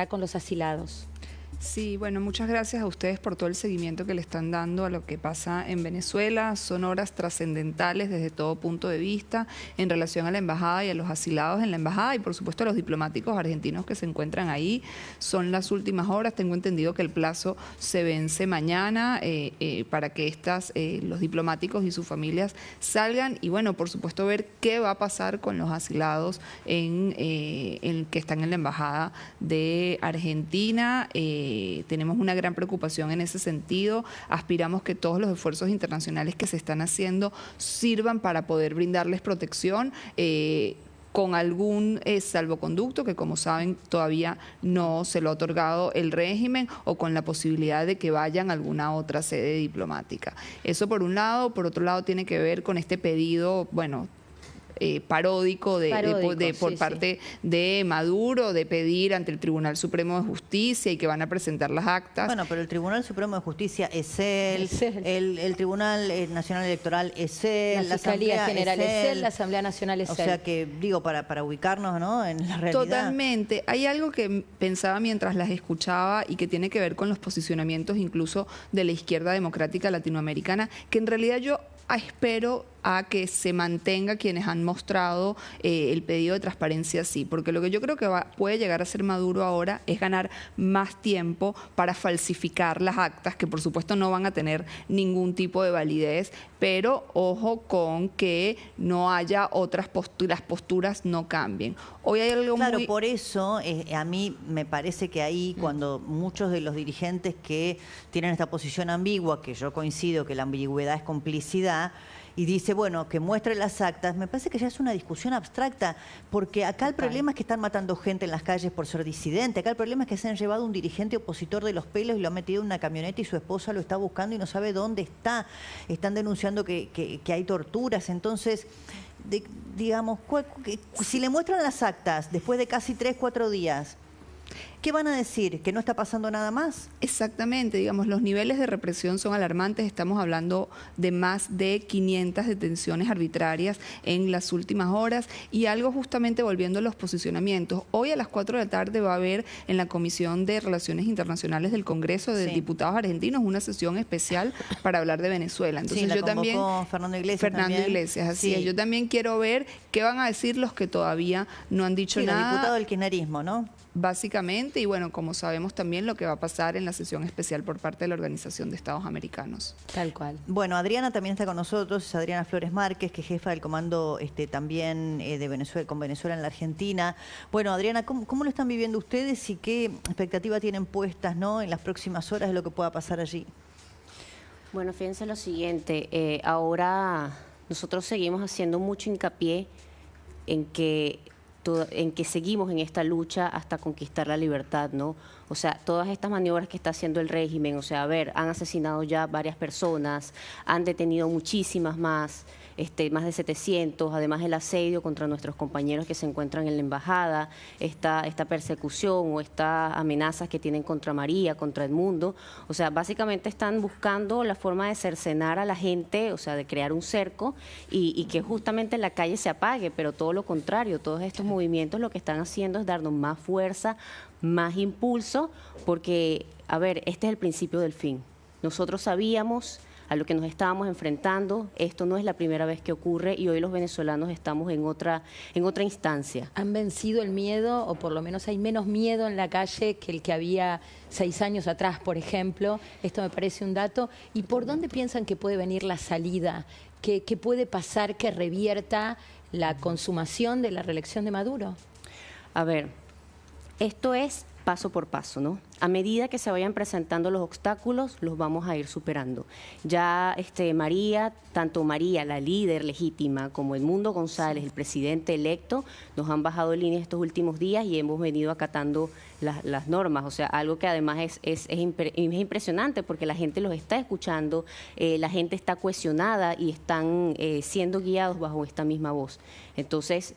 con los asilados. Sí, bueno, muchas gracias a ustedes por todo el seguimiento que le están dando a lo que pasa en Venezuela. Son horas trascendentales desde todo punto de vista en relación a la embajada y a los asilados en la embajada y por supuesto a los diplomáticos argentinos que se encuentran ahí. Son las últimas horas, tengo entendido que el plazo se vence mañana para que los diplomáticos y sus familias salgan y bueno, por supuesto ver qué va a pasar con los asilados que están en la embajada de Argentina. Tenemos una gran preocupación en ese sentido. Aspiramos que todos los esfuerzos internacionales que se están haciendo sirvan para poder brindarles protección con algún salvoconducto que, como saben, todavía no se lo ha otorgado el régimen o con la posibilidad de que vayan a alguna otra sede diplomática. Eso por un lado. Por otro lado, tiene que ver con este pedido, bueno, paródico por parte de Maduro de pedir ante el Tribunal Supremo de Justicia y que van a presentar las actas. Bueno, pero el Tribunal Supremo de Justicia es él, el Tribunal Nacional Electoral es él, la Fiscalía General es él, la Asamblea Nacional es él. O sea que, digo, para ubicarnos, ¿no?, en la realidad. Totalmente. Hay algo que pensaba mientras las escuchaba y que tiene que ver con los posicionamientos incluso de la izquierda democrática latinoamericana, que en realidad yo espero a que se mantenga quienes han mostrado el pedido de transparencia, sí, porque lo que yo creo que puede llegar a ser Maduro ahora es ganar más tiempo para falsificar las actas, que por supuesto no van a tener ningún tipo de validez, pero ojo con que no haya otras posturas, las posturas no cambien. Hoy hay algo claro, por eso a mí me parece que ahí cuando muchos de los dirigentes que tienen esta posición ambigua, que yo coincido que la ambigüedad es complicidad, y dice, bueno, que muestre las actas, me parece que ya es una discusión abstracta, porque acá el problema es que están matando gente en las calles por ser disidente, acá el problema es que se han llevado un dirigente opositor de los pelos y lo han metido en una camioneta y su esposa lo está buscando y no sabe dónde está. Están denunciando que hay torturas, entonces, digamos, si le muestran las actas después de casi 3, 4 días, ¿qué van a decir? ¿Que no está pasando nada más? Exactamente, digamos, los niveles de represión son alarmantes. Estamos hablando de más de 500 detenciones arbitrarias en las últimas horas y algo justamente volviendo a los posicionamientos. Hoy a las 4 de la tarde va a haber en la Comisión de Relaciones Internacionales del Congreso de Diputados Argentinos una sesión especial para hablar de Venezuela. Entonces yo también... Fernando Iglesias. Fernando Iglesias, así es. Yo también quiero ver qué van a decir los que todavía no han dicho nada. Los diputados del kirchnerismo, ¿no? Básicamente, y bueno, como sabemos también lo que va a pasar en la sesión especial por parte de la Organización de Estados Americanos. Tal cual. Bueno, Adriana también está con nosotros, es Adriana Flores Márquez, que es jefa del comando también de Venezuela, con Venezuela en la Argentina. Bueno, Adriana, ¿cómo lo están viviendo ustedes y qué expectativa tienen puestas, ¿no?, en las próximas horas de lo que pueda pasar allí? Bueno, fíjense lo siguiente, ahora nosotros seguimos haciendo mucho hincapié en que seguimos en esta lucha hasta conquistar la libertad, ¿no? O sea, todas estas maniobras que está haciendo el régimen, o sea, a ver, han asesinado ya varias personas, han detenido muchísimas más, más de 700, además el asedio contra nuestros compañeros que se encuentran en la embajada, esta persecución o estas amenazas que tienen contra María, contra Edmundo. O sea, básicamente están buscando la forma de cercenar a la gente, o sea, de crear un cerco y que justamente la calle se apague, pero todo lo contrario, todos estos movimientos lo que están haciendo es darnos más fuerza, más impulso, porque, a ver, este es el principio del fin. Nosotros sabíamos a lo que nos estábamos enfrentando, esto no es la primera vez que ocurre y hoy los venezolanos estamos en otra instancia. ¿Han vencido el miedo o por lo menos hay menos miedo en la calle que el que había 6 años atrás, por ejemplo? Esto me parece un dato. ¿Y por dónde piensan que puede venir la salida? ¿Qué puede pasar que revierta la consumación de la reelección de Maduro? A ver, esto es paso por paso, ¿no? A medida que se vayan presentando los obstáculos, los vamos a ir superando. Ya María, tanto María, la líder legítima, como Edmundo González, el presidente electo, nos han bajado líneas estos últimos días y hemos venido acatando las normas. O sea, algo que además es impresionante porque la gente los está escuchando, la gente está cohesionada y están siendo guiados bajo esta misma voz. Entonces,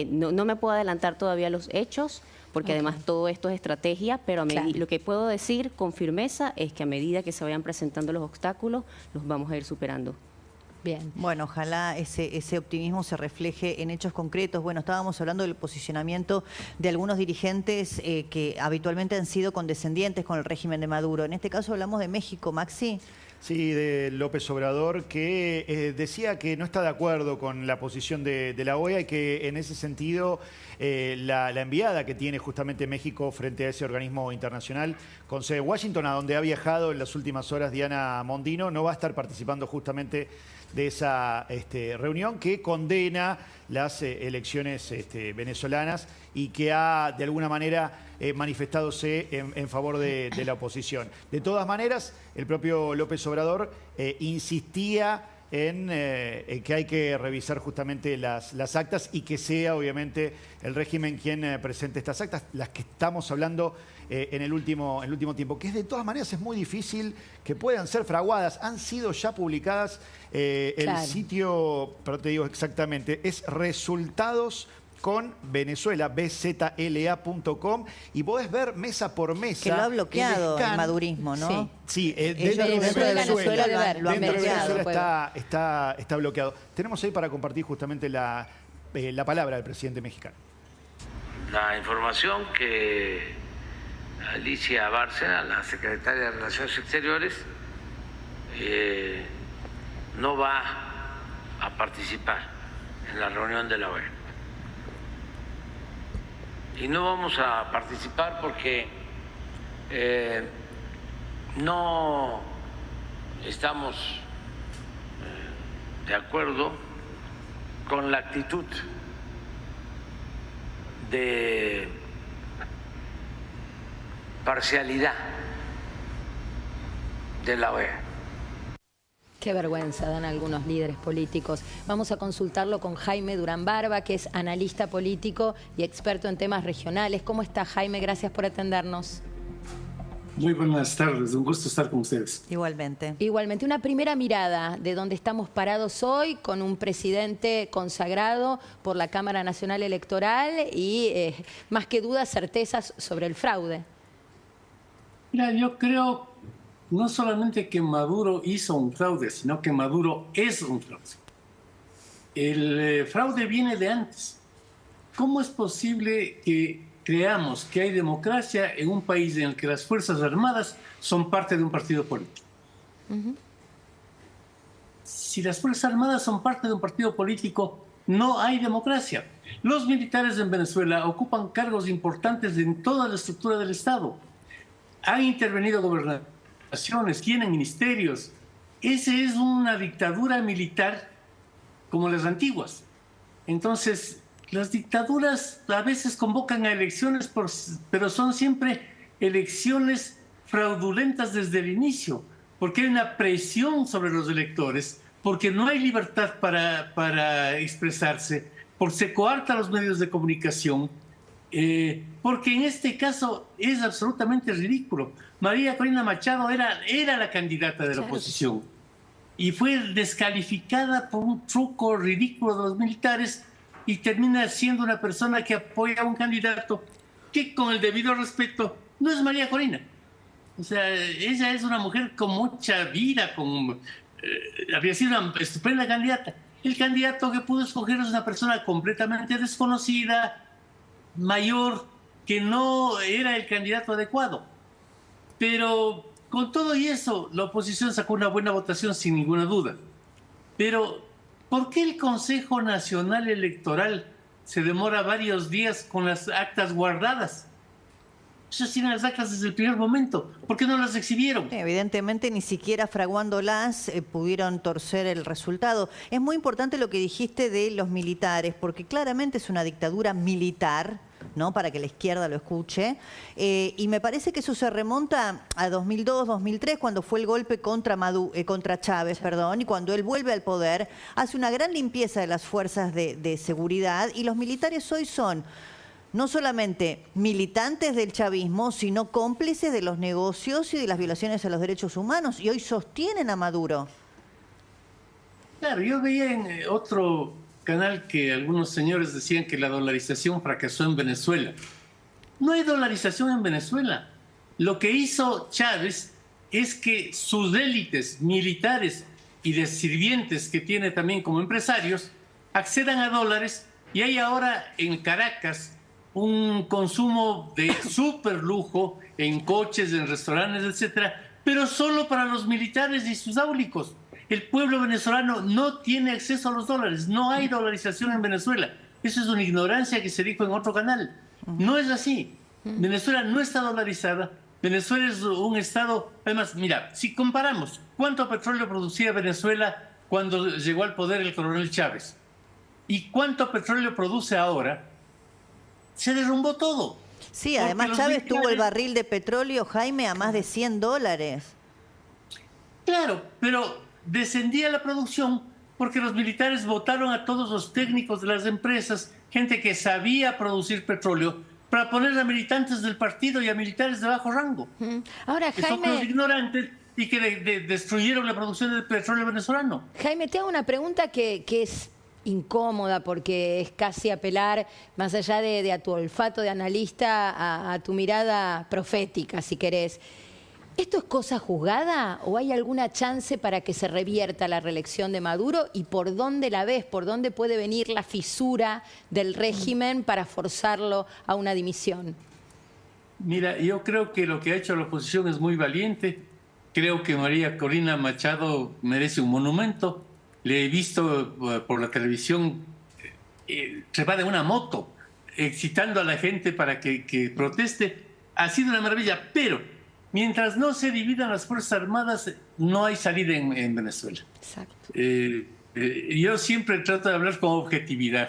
no me puedo adelantar todavía los hechos, porque además todo esto es estrategia, pero lo que puedo decir con firmeza es que a medida que se vayan presentando los obstáculos, los vamos a ir superando. Bien. Bueno, ojalá ese optimismo se refleje en hechos concretos. Bueno, estábamos hablando del posicionamiento de algunos dirigentes que habitualmente han sido condescendientes con el régimen de Maduro. En este caso hablamos de México, Maxi. Sí, de López Obrador, que decía que no está de acuerdo con la posición de la OEA y que en ese sentido la enviada que tiene justamente México frente a ese organismo internacional con sede en Washington, a donde ha viajado en las últimas horas Diana Mondino, no va a estar participando justamente de esa reunión que condena las elecciones venezolanas y que ha de alguna manera manifestadose en favor de la oposición. De todas maneras, el propio López Obrador insistía en que hay que revisar justamente las actas y que sea obviamente el régimen quien presente estas actas, las que estamos hablando en el último tiempo, que de todas maneras es muy difícil que puedan ser fraguadas. Han sido ya publicadas, el sitio, pero te digo exactamente, es resultados con Venezuela, bzla.com, y podés ver mesa por mesa. Que lo ha bloqueado el madurismo, ¿no? Sí, dentro de Venezuela, está bloqueado. Tenemos ahí para compartir justamente la palabra del presidente mexicano. La información que Alicia Bárcena, la secretaria de Relaciones Exteriores, no va a participar en la reunión de la OEA. Y no vamos a participar porque no estamos de acuerdo con la actitud de parcialidad de la OEA. Qué vergüenza dan algunos líderes políticos. Vamos a consultarlo con Jaime Durán Barba, que es analista político y experto en temas regionales. ¿Cómo está, Jaime? Gracias por atendernos. Muy buenas tardes, un gusto estar con ustedes. Igualmente. Igualmente, una primera mirada de dónde estamos parados hoy, con un presidente consagrado por la Cámara Nacional Electoral y, más que dudas, certezas sobre el fraude. Mira, yo creo no solamente que Maduro hizo un fraude, sino que Maduro es un fraude. El fraude viene de antes. ¿Cómo es posible que creamos que hay democracia en un país en el que las Fuerzas Armadas son parte de un partido político? Si las Fuerzas Armadas son parte de un partido político, no hay democracia. Los militares en Venezuela ocupan cargos importantes en toda la estructura del Estado. Han intervenido gobernaciones, tienen ministerios. Esa es una dictadura militar como las antiguas. Entonces, las dictaduras a veces convocan a elecciones, pero son siempre elecciones fraudulentas desde el inicio, porque hay una presión sobre los electores, porque no hay libertad para expresarse, porque se coarta los medios de comunicación, porque en este caso es absolutamente ridículo. María Corina Machado era la candidata de la oposición y fue descalificada por un truco ridículo de los militares y termina siendo una persona que apoya a un candidato que, con el debido respeto, no es María Corina. O sea, ella es una mujer con mucha vida, habría sido una estupenda candidata. El candidato que pudo escoger es una persona completamente desconocida, mayor, que no era el candidato adecuado. Pero con todo y eso, la oposición sacó una buena votación sin ninguna duda. Pero ¿por qué el Consejo Nacional Electoral se demora varios días con las actas guardadas? Ellos tienen las actas desde el primer momento. ¿Por qué no las exhibieron? Evidentemente, ni siquiera fraguándolas pudieron torcer el resultado. Es muy importante lo que dijiste de los militares, porque claramente es una dictadura militar, ¿no? Para que la izquierda lo escuche. Y me parece que eso se remonta a 2002, 2003, cuando fue el golpe contra Chávez, y cuando él vuelve al poder, hace una gran limpieza de las fuerzas de seguridad, y los militares hoy son no solamente militantes del chavismo, sino cómplices de los negocios y de las violaciones a los derechos humanos, y hoy sostienen a Maduro. Claro, yo veía en otro canal que algunos señores decían que la dolarización fracasó en Venezuela. No hay dolarización en Venezuela. Lo que hizo Chávez es que sus élites militares y de sirvientes que tiene también como empresarios accedan a dólares, y hay ahora en Caracas un consumo de súper lujo en coches, en restaurantes, etcétera, pero solo para los militares y sus áulicos. El pueblo venezolano no tiene acceso a los dólares, no hay dolarización en Venezuela. Eso es una ignorancia que se dijo en otro canal. No es así. Venezuela no está dolarizada. Venezuela es un estado... Además, mira, si comparamos cuánto petróleo producía Venezuela cuando llegó al poder el coronel Chávez y cuánto petróleo produce ahora, se derrumbó todo. Sí, además Chávez tuvo el barril de petróleo, Jaime, a más de $100. Claro, pero descendía la producción porque los militares votaron a todos los técnicos de las empresas, gente que sabía producir petróleo, para poner a militantes del partido y a militares de bajo rango. Ahora, Que son los ignorantes y que destruyeron la producción del petróleo venezolano. Jaime, te hago una pregunta que es incómoda porque es casi apelar, más allá de a tu olfato de analista, a tu mirada profética, si querés. ¿Esto es cosa juzgada o hay alguna chance para que se revierta la reelección de Maduro? ¿Y por dónde la ves? ¿Por dónde puede venir la fisura del régimen para forzarlo a una dimisión? Mira, yo creo que lo que ha hecho la oposición es muy valiente. Creo que María Corina Machado merece un monumento. Le he visto por la televisión, se va de una moto, excitando a la gente para que proteste. Ha sido una maravilla, pero mientras no se dividan las Fuerzas Armadas, no hay salida en Venezuela. Exacto. Yo siempre trato de hablar con objetividad.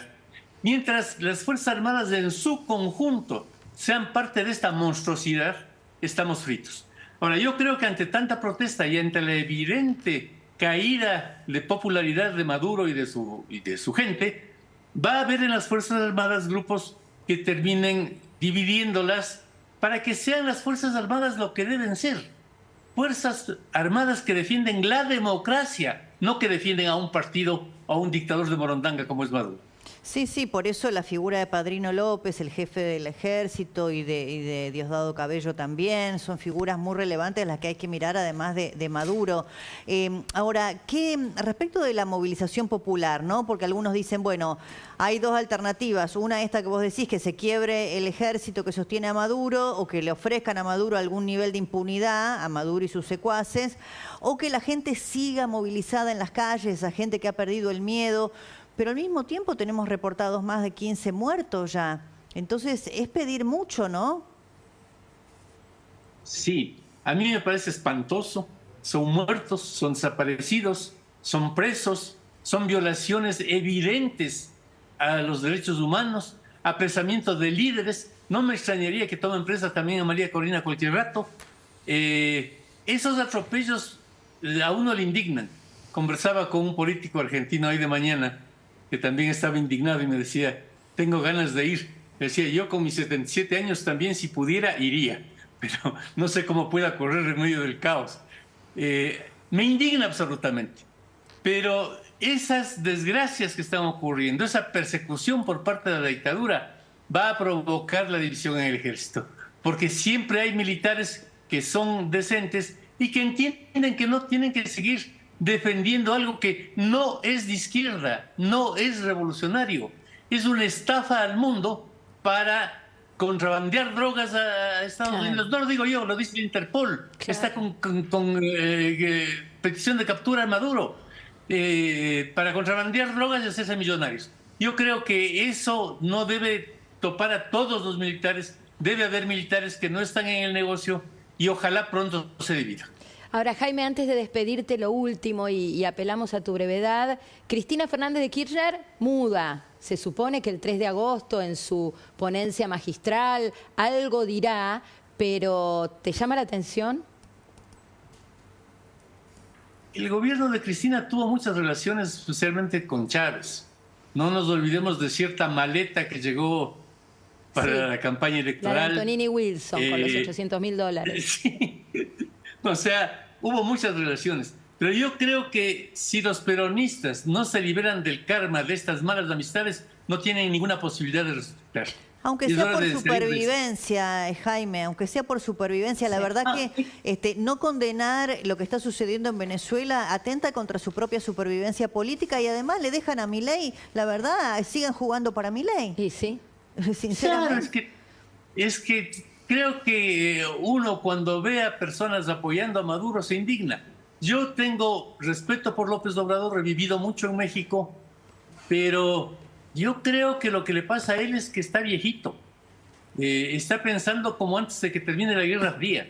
Mientras las Fuerzas Armadas en su conjunto sean parte de esta monstruosidad, estamos fritos. Ahora, yo creo que ante tanta protesta y ante la evidente caída de popularidad de Maduro y de su gente, va a haber en las Fuerzas Armadas grupos que terminen dividiéndolas para que sean las Fuerzas Armadas lo que deben ser. Fuerzas Armadas que defienden la democracia, no que defienden a un partido o a un dictador de Morondanga como es Maduro. Sí, sí, por eso la figura de Padrino López, el jefe del ejército, y de Diosdado Cabello también, son figuras muy relevantes las que hay que mirar, además de Maduro. Ahora, respecto de la movilización popular, ¿no? Porque algunos dicen, bueno, hay dos alternativas. Una, esta que vos decís, que se quiebre el ejército que sostiene a Maduro, o que le ofrezcan a Maduro algún nivel de impunidad, a Maduro y sus secuaces, o que la gente siga movilizada en las calles, a gente que ha perdido el miedo. Pero al mismo tiempo tenemos reportados más de 15 muertos ya. Entonces es pedir mucho, ¿no? Sí, a mí me parece espantoso. Son muertos, son desaparecidos, son presos, son violaciones evidentes a los derechos humanos, apresamiento de líderes. No me extrañaría que tomen presa también a María Corina cualquier rato. Esos atropellos a uno le indignan. Conversaba con un político argentino hoy de mañana que también estaba indignado y me decía, tengo ganas de ir. Me decía, yo con mis 77 años también, si pudiera, iría, pero no sé cómo pueda correr en medio del caos. Me indigna absolutamente, pero esas desgracias que están ocurriendo, esa persecución por parte de la dictadura, va a provocar la división en el ejército, porque siempre hay militares que son decentes y que entienden que no tienen que seguir defendiendo algo que no es de izquierda, no es revolucionario, es una estafa al mundo para contrabandear drogas a Estados Unidos. No lo digo yo, lo dice Interpol. Está con petición de captura a Maduro para contrabandear drogas y hacerse millonarios. Yo creo que eso no debe topar a todos los militares. Debe haber militares que no están en el negocio y ojalá pronto se divida. Ahora, Jaime, antes de despedirte, lo último, y apelamos a tu brevedad. Cristina Fernández de Kirchner muda. Se supone que el 3 de agosto, en su ponencia magistral, algo dirá, pero ¿te llama la atención? El gobierno de Cristina tuvo muchas relaciones, especialmente con Chávez. No nos olvidemos de cierta maleta que llegó para la campaña electoral. La de Antonini Wilson, con los $800.000. Sí. O sea, hubo muchas relaciones, pero yo creo que si los peronistas no se liberan del karma de estas malas amistades, no tienen ninguna posibilidad de resucitar. Aunque sea por supervivencia, Jaime, aunque sea por supervivencia, la verdad que no condenar lo que está sucediendo en Venezuela atenta contra su propia supervivencia política y además le dejan a Milei, la verdad, siguen jugando para Milei. Y sí. Sinceramente. Claro, es que creo que uno cuando ve a personas apoyando a Maduro se indigna. Yo tengo respeto por López Obrador, he vivido mucho en México, pero yo creo que lo que le pasa a él es que está viejito. Está pensando como antes de que termine la Guerra Fría,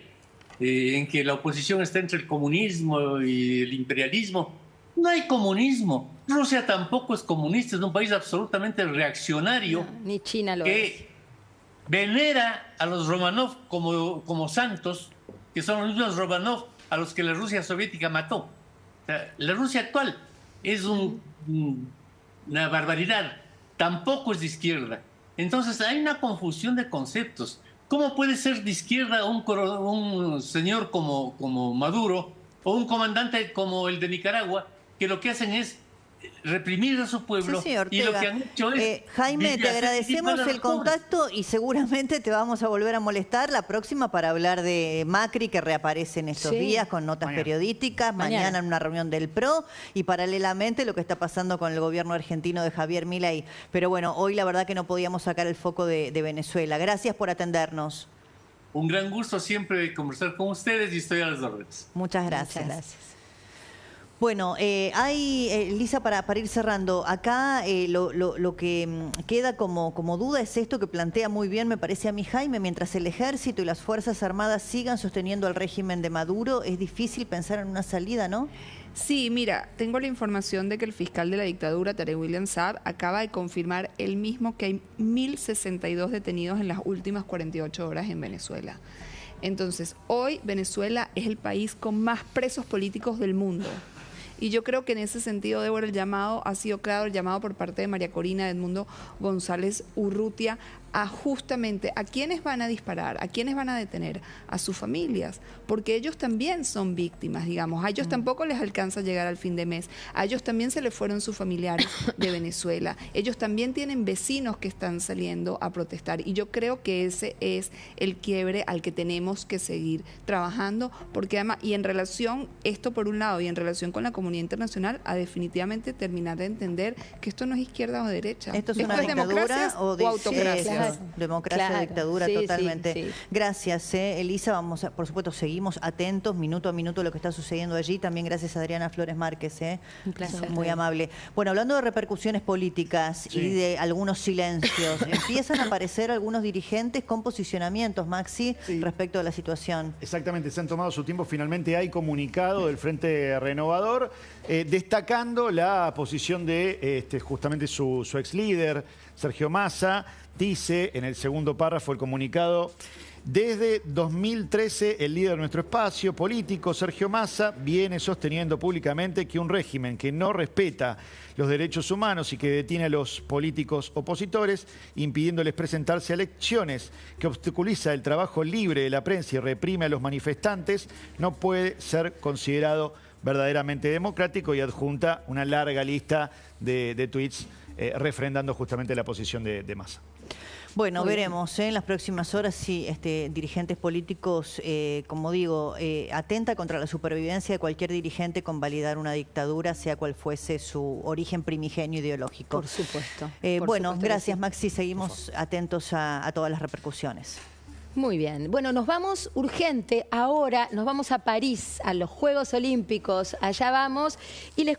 en que la oposición está entre el comunismo y el imperialismo. No hay comunismo. Rusia tampoco es comunista, es un país absolutamente reaccionario. No, ni China lo es. Venera a los Romanov como santos, que son los mismos Romanov a los que la Rusia soviética mató. O sea, la Rusia actual es una barbaridad. Tampoco es de izquierda. Entonces hay una confusión de conceptos. ¿Cómo puede ser de izquierda un señor como Maduro o un comandante como el de Nicaragua, que lo que hacen es reprimir a su pueblo? Sí, Ortega. Y lo que han hecho es... Jaime, te agradecemos el contacto y seguramente te vamos a volver a molestar la próxima para hablar de Macri, que reaparece en estos días con notas periodísticas, mañana en una reunión del PRO y paralelamente lo que está pasando con el gobierno argentino de Javier Milei. Pero bueno, hoy la verdad que no podíamos sacar el foco de Venezuela. Gracias por atendernos. Un gran gusto siempre conversar con ustedes y estoy a las órdenes. Muchas gracias. Muchas gracias. Bueno, Lisa, para ir cerrando, acá lo que queda como duda es esto que plantea muy bien, me parece a mí, Jaime, mientras el ejército y las Fuerzas Armadas sigan sosteniendo al régimen de Maduro, es difícil pensar en una salida, ¿no? Sí, mira, tengo la información de que el fiscal de la dictadura, Tarek William Saab, acaba de confirmar él mismo que hay 1.062 detenidos en las últimas 48 horas en Venezuela. Entonces, hoy Venezuela es el país con más presos políticos del mundo. Y yo creo que en ese sentido, Débora, el llamado ha sido claro, el llamado por parte de María Corina Edmundo González Urrutia a justamente a quiénes van a disparar, a quiénes van a detener, a sus familias, porque ellos también son víctimas, digamos, a ellos tampoco les alcanza a llegar al fin de mes, a ellos también se les fueron sus familiares de Venezuela, ellos también tienen vecinos que están saliendo a protestar y yo creo que ese es el quiebre al que tenemos que seguir trabajando, porque además, y en relación, esto por un lado, y en relación con la comunidad internacional, a definitivamente terminar de entender que esto no es izquierda o derecha. ¿Esto es una dictadura o autocracia? Democracia, dictadura, totalmente. Sí. Gracias, Elisa. Vamos a, por supuesto, seguimos atentos minuto a minuto lo que está sucediendo allí. También gracias a Adriana Flores Márquez. Un placer. Muy amable. Bueno, hablando de repercusiones políticas y de algunos silencios, empiezan a aparecer algunos dirigentes con posicionamientos, Maxi, respecto a la situación. Exactamente, se han tomado su tiempo. Finalmente hay comunicado del Frente Renovador destacando la posición de justamente su ex líder, Sergio Massa. Dice en el segundo párrafo el comunicado: desde 2013 el líder de nuestro espacio político, Sergio Massa, viene sosteniendo públicamente que un régimen que no respeta los derechos humanos y que detiene a los políticos opositores, impidiéndoles presentarse a elecciones, que obstaculiza el trabajo libre de la prensa y reprime a los manifestantes, no puede ser considerado verdaderamente democrático, y adjunta una larga lista de tuits refrendando justamente la posición de Massa. Bueno, veremos en las próximas horas si dirigentes políticos, como digo, atenta contra la supervivencia de cualquier dirigente con validar una dictadura, sea cual fuese su origen primigenio ideológico. Por supuesto. Bueno, gracias, Maxi. Seguimos atentos a todas las repercusiones. Muy bien. Bueno, nos vamos urgente. Ahora nos vamos a París, a los Juegos Olímpicos. Allá vamos y les